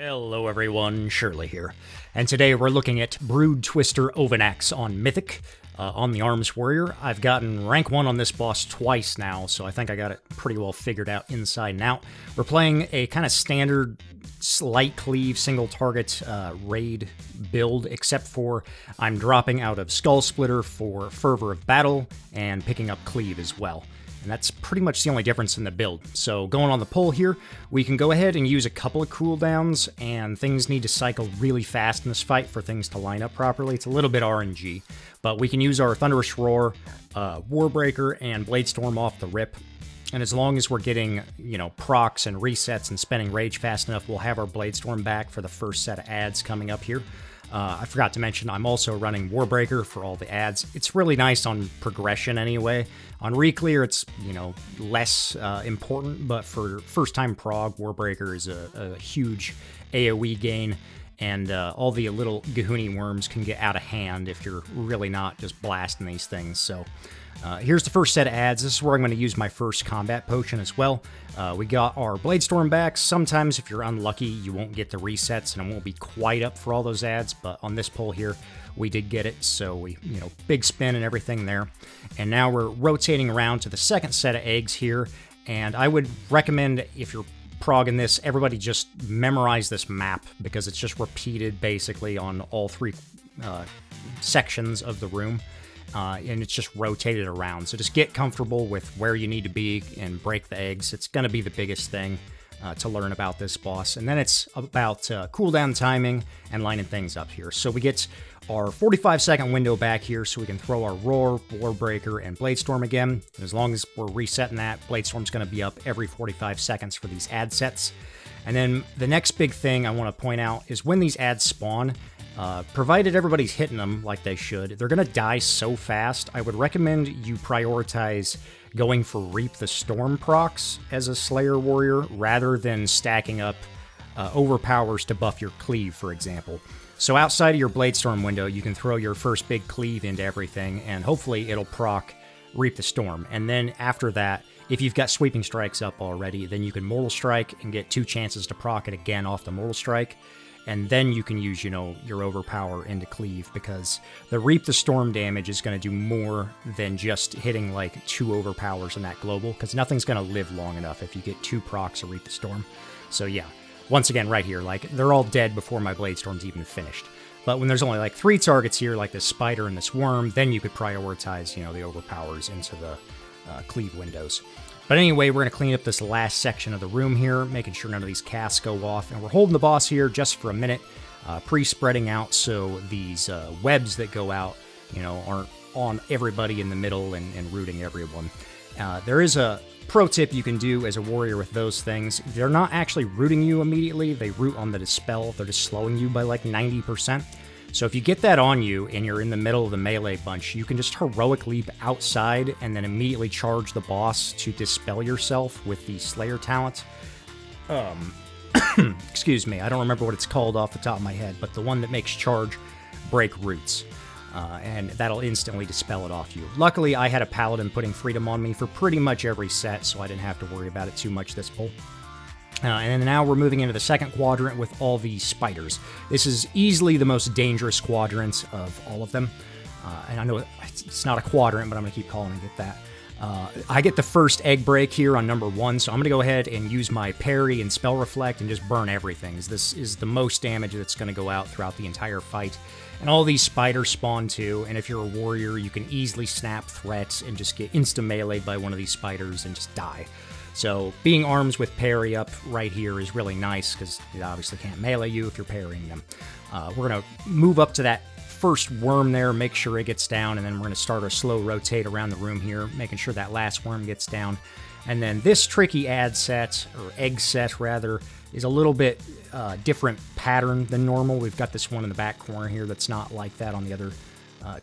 Hello everyone, Shirley here, and today we're looking at Broodtwister Ovi'nax on Mythic, on the Arms Warrior. I've gotten rank 1 on this boss twice now, so I think I got it pretty well figured out inside and out. We're playing a kind of standard light cleave single target raid build, except for I'm dropping out of Skull Splitter for Fervor of Battle and picking up Cleave as well. And that's pretty much the only difference in the build. So going on the pull here, we can go ahead and use a couple of cooldowns, and things need to cycle really fast in this fight for things to line up properly. It's a little bit RNG, but we can use our Thunderous Roar, Warbreaker, and Bladestorm off the rip. And as long as we're getting, procs and resets and spending rage fast enough, we'll have our Bladestorm back for the first set of adds coming up here. I forgot to mention, I'm also running Warbreaker for all the adds. It's really nice on progression anyway. On Reclear, it's, less important, but for first-time prog, Warbreaker is a huge AoE gain, and all the little Gahuni worms can get out of hand if you're really not just blasting these things. So here's the first set of adds. This is where I'm going to use my first combat potion as well. We got our Bladestorm back. Sometimes if you're unlucky, you won't get the resets and it won't be quite up for all those adds, but on this pull here, we did get it, so we, big spin and everything there. And now we're rotating around to the second set of eggs here, and I would recommend, if you're progging this, everybody just memorize this map, because it's just repeated basically on all three sections of the room. And it's just rotated around. So just get comfortable with where you need to be and break the eggs. It's going to be the biggest thing to learn about this boss. And then it's about cooldown timing and lining things up here. So we get our 45-second window back here, so we can throw our Roar, Warbreaker, and Bladestorm again. And as long as we're resetting that, Bladestorm's going to be up every 45 seconds for these ad sets. And then the next big thing I want to point out is when these ads spawn, provided everybody's hitting them like they should, they're going to die so fast. I would recommend you prioritize going for Reap the Storm procs as a Slayer Warrior rather than stacking up overpowers to buff your Cleave, for example. So outside of your Bladestorm window, you can throw your first big Cleave into everything, and hopefully it'll proc Reap the Storm. And then after that, if you've got Sweeping Strikes up already, then you can Mortal Strike and get 2 chances to proc it again off the Mortal Strike. And then you can use, your overpower into Cleave, because the Reap the Storm damage is going to do more than just hitting like 2 overpowers in that global, because nothing's going to live long enough if you get 2 procs of Reap the Storm. So yeah, once again, right here, like, they're all dead before my Bladestorm's even finished. But when there's only like 3 targets here, like this spider and this worm, then you could prioritize, the overpowers into the Cleave windows. But anyway, we're going to clean up this last section of the room here, making sure none of these casts go off. And we're holding the boss here just for a minute, pre-spreading out so these webs that go out, aren't on everybody in the middle and rooting everyone. There is a pro tip you can do as a warrior with those things. They're not actually rooting you immediately. They root on the Dispel. They're just slowing you by like 90%. So if you get that on you and you're in the middle of the melee bunch, you can just heroic leap outside and then immediately charge the boss to dispel yourself with the Slayer talent. Excuse me, I don't remember what it's called off the top of my head, but the one that makes charge break roots. And that'll instantly dispel it off you. Luckily, I had a paladin putting freedom on me for pretty much every set, so I didn't have to worry about it too much this pull. And then now we're moving into the second quadrant with all these spiders. This is easily the most dangerous quadrant of all of them. And I know it's not a quadrant, but I'm going to keep calling it that. I get the first egg break here on number 1, so I'm going to go ahead and use my parry and spell reflect and just burn everything. This is the most damage that's going to go out throughout the entire fight. And all these spiders spawn too, and if you're a warrior, you can easily snap threats and just get insta-melee'd by one of these spiders and just die. So being arms with parry up right here is really nice, because they obviously can't melee you if you're parrying them. We're going to move up to that first worm there, make sure it gets down, and then we're going to start a slow rotate around the room here, making sure that last worm gets down. And then this tricky ad set, or egg set rather, is a little bit different pattern than normal. We've got this one in the back corner here that's not like that on the other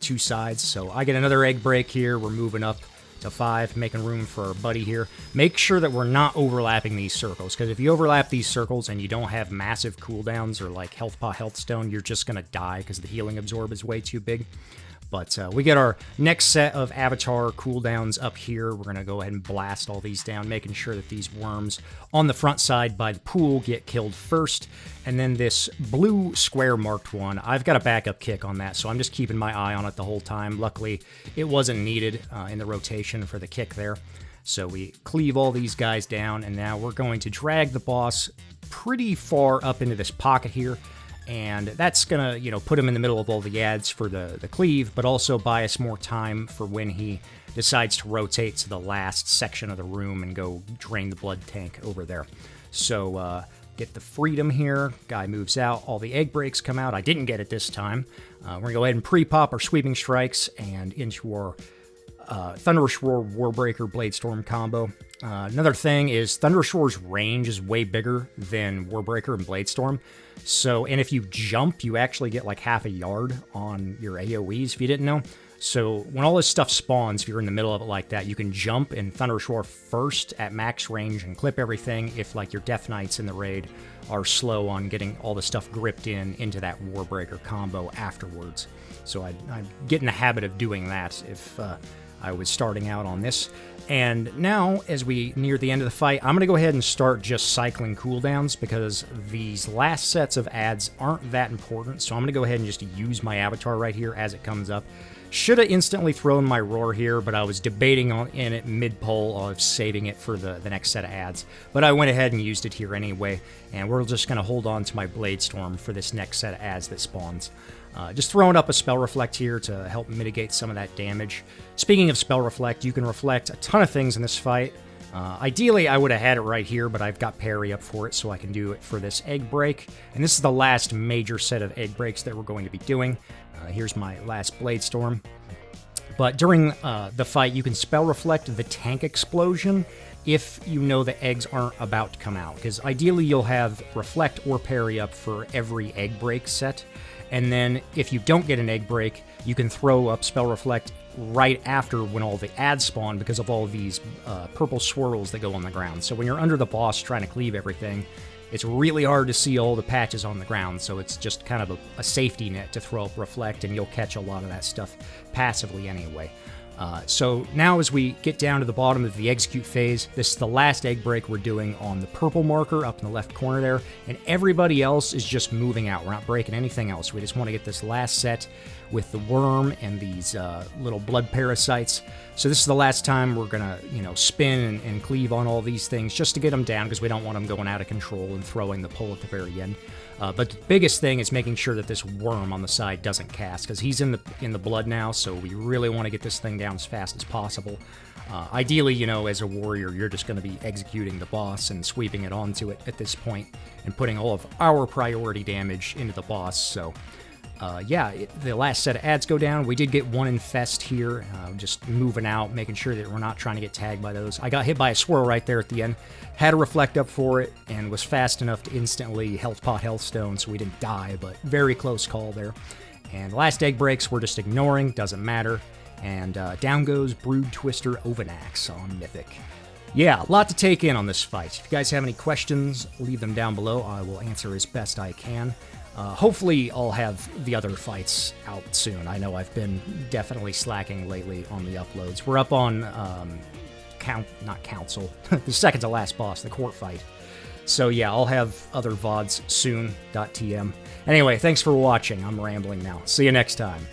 2 sides. So I get another egg break here. We're moving up to 5, making room for our buddy here. Make sure that we're not overlapping these circles, because if you overlap these circles and you don't have massive cooldowns or like health pot, health stone, you're just going to die because the healing absorb is way too big. But we get our next set of avatar cooldowns up here. We're going to go ahead and blast all these down, making sure that these worms on the front side by the pool get killed first. And then this blue square marked one, I've got a backup kick on that, so I'm just keeping my eye on it the whole time. Luckily, it wasn't needed in the rotation for the kick there. So we cleave all these guys down, and now we're going to drag the boss pretty far up into this pocket here. And that's going to, put him in the middle of all the ads for the cleave, but also buy us more time for when he decides to rotate to the last section of the room and go drain the blood tank over there. So get the freedom here. Guy moves out. All the egg breaks come out. I didn't get it this time. We're going to go ahead and pre-pop our sweeping strikes and into our Thunderous Roar Warbreaker Bladestorm combo. Another thing is Thunderous Roar's range is way bigger than Warbreaker and Bladestorm. So, and if you jump, you actually get like half a yard on your AoEs, if you didn't know. So when all this stuff spawns, if you're in the middle of it like that, you can jump in Thunderous Roar first at max range and clip everything if like your Death Knights in the raid are slow on getting all the stuff gripped into that Warbreaker combo afterwards. So I'd get in the habit of doing that if I was starting out on this. And now, as we near the end of the fight, I'm going to go ahead and start just cycling cooldowns because these last sets of ads aren't that important. So I'm going to go ahead and just use my avatar right here as it comes up. Should have instantly thrown my roar here, but I was debating in it mid-poll of saving it for the next set of ads. But I went ahead and used it here anyway, and we're just going to hold on to my Bladestorm for this next set of ads that spawns. Just throwing up a Spell Reflect here to help mitigate some of that damage. Speaking of Spell Reflect, you can reflect a ton of things in this fight. Ideally, I would have had it right here, but I've got parry up for it, so I can do it for this egg break. And this is the last major set of egg breaks that we're going to be doing. Here's my last Bladestorm. But during the fight, you can Spell Reflect the tank explosion if you know the eggs aren't about to come out. Because ideally, you'll have Reflect or parry up for every egg break set. And then if you don't get an egg break, you can throw up Spell Reflect right after when all the ads spawn because of all of these purple swirls that go on the ground. So when you're under the boss trying to cleave everything, it's really hard to see all the patches on the ground, so it's just kind of a safety net to throw up Reflect, and you'll catch a lot of that stuff passively anyway. So now as we get down to the bottom of the execute phase, this is the last egg break we're doing on the purple marker up in the left corner there, and everybody else is just moving out. We're not breaking anything else. We just want to get this last set with the worm and these little blood parasites. So this is the last time we're gonna, spin and cleave on all these things just to get them down because we don't want them going out of control and throwing the pull at the very end. But the biggest thing is making sure that this worm on the side doesn't cast because he's in the blood now, so we really want to get this thing down as fast as possible. Ideally, as a warrior, you're just going to be executing the boss and sweeping it onto it at this point and putting all of our priority damage into the boss. So, the last set of ads go down. We did get one infest here, just moving out, making sure that we're not trying to get tagged by those. I got hit by a swirl right there at the end. Had to reflect up for it and was fast enough to instantly health pot health stone, so we didn't die, but very close call there. And the last egg breaks we're just ignoring, doesn't matter. And down goes Broodtwister Ovi'nax on Mythic. Yeah, a lot to take in on this fight. If you guys have any questions, leave them down below. I will answer as best I can. Hopefully I'll have the other fights out soon. I know I've been definitely slacking lately on the uploads. We're up on, not Council, the second to last boss, the court fight. So yeah, I'll have other VODs soon, .tm. Anyway, thanks for watching. I'm rambling now. See you next time.